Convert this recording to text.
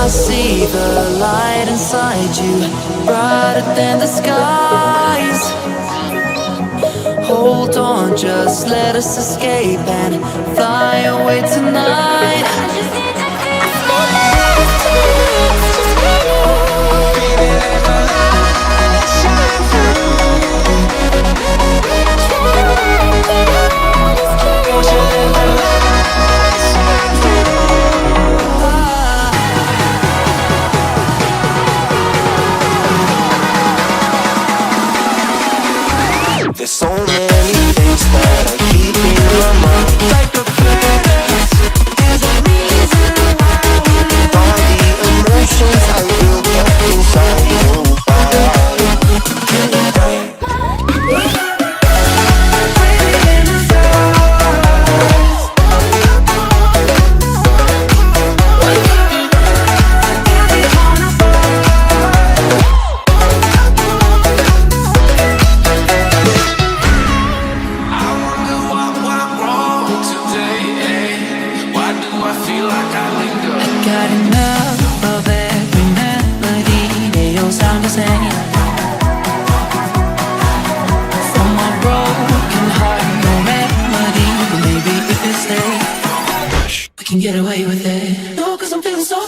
I see the light inside you, brighter than the skies. Hold on, just let us escape and fly away tonight. There's so many things that I keep in my mind, like a furnace. There's a reason why all the emotions I built up inside your body. Got enough of every melody, they all sound the same. From my broken heart, no remedy. But maybe if you stay, we can get away with it. No, 'cause I'm feeling so